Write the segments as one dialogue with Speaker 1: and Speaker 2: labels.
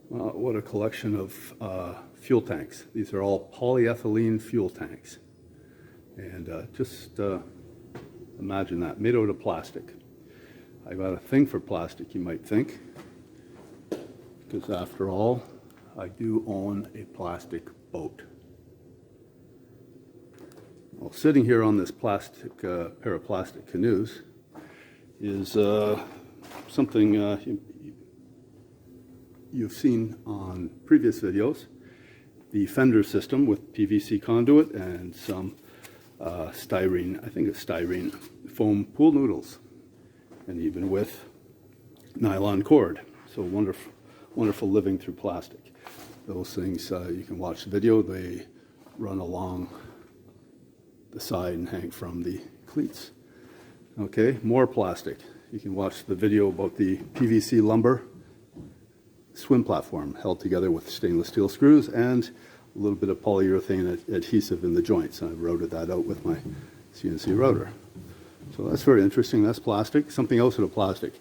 Speaker 1: What a collection of fuel tanks. These are all polyethylene fuel tanks. And just imagine that, made out of plastic. I got a thing for plastic, you might think, because after all, I do own a plastic boat. Well, sitting here on this plastic pair of plastic canoes is something you've seen on previous videos. The fender system with PVC conduit and some styrene, I think it's styrene, foam pool noodles, and even with nylon cord. So wonderful, wonderful living through plastic. Those things, you can watch the video, they run along the side and hang from the cleats. Okay, more plastic. You can watch the video about the PVC lumber swim platform held together with stainless steel screws and a little bit of polyurethane adhesive in the joints. I've routed that out with my CNC router. So that's very interesting. That's plastic. Something else out of plastic.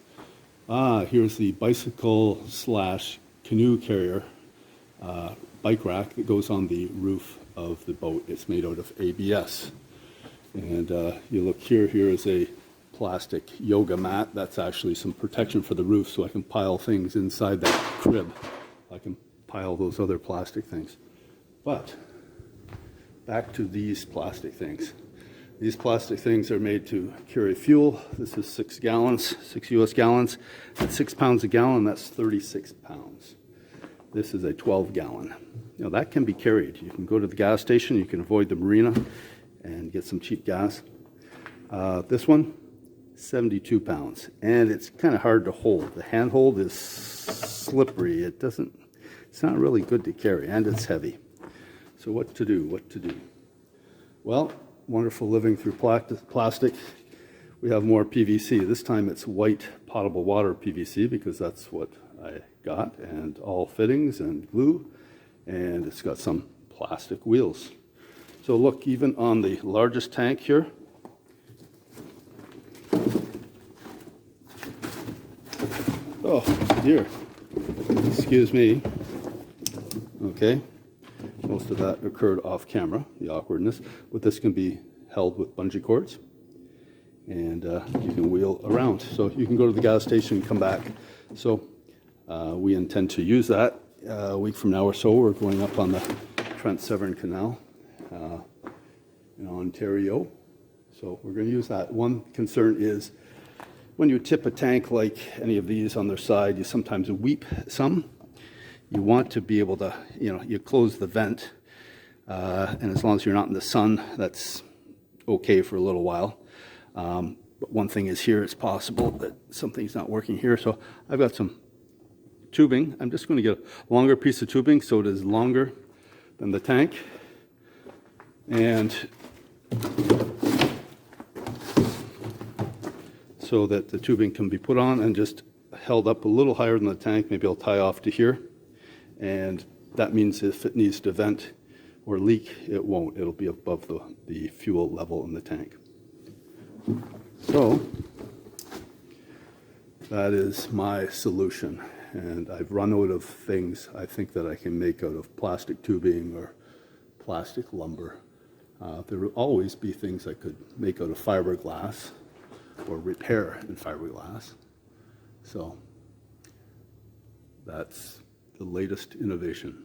Speaker 1: Here's the bicycle slash canoe carrier bike rack that goes on the roof of the boat. It's made out of ABS. And you look here, here is a plastic yoga mat. That's actually some protection for the roof so I can pile things inside that crib. I can pile those other plastic things. But back to these plastic things. These plastic things are made to carry fuel. This is 6 gallons, 6 US gallons. At 6 pounds a gallon, that's 36 pounds. This is a 12 gallon. Now that can be carried. You can go to the gas station, you can avoid the marina and get some cheap gas. This one, 72 pounds, and it's kind of hard to hold. The handhold is slippery. It's not really good to carry, and it's heavy. So what to do? Well, wonderful living through plastic. We have more PVC. This time it's white potable water PVC because that's what I got, and all fittings and glue, and it's got some plastic wheels. So look, even on the largest tank here, oh dear, excuse me. Okay, most of that occurred off camera, the awkwardness, but this can be held with bungee cords, and you can wheel around. So you can go to the gas station and come back. So we intend to use that a week from now or so. We're going up on the Trent Severn Canal in Ontario. So we're going to use that. One concern is when you tip a tank like any of these on their side, you sometimes weep some. You want to be able to, you close the vent, and as long as you're not in the sun, that's okay for a little while. But one thing is here, it's possible that something's not working here. So I've got some tubing. I'm just going to get a longer piece of tubing so it is longer than the tank. And so that the tubing can be put on and just held up a little higher than the tank. Maybe I'll tie off to here. And that means if it needs to vent or leak, it won't. It'll be above the fuel level in the tank. So that is my solution. And I've run out of things I think that I can make out of plastic tubing or plastic lumber. There will always be things I could make out of fiberglass or repair in fiberglass. So that's the latest innovation.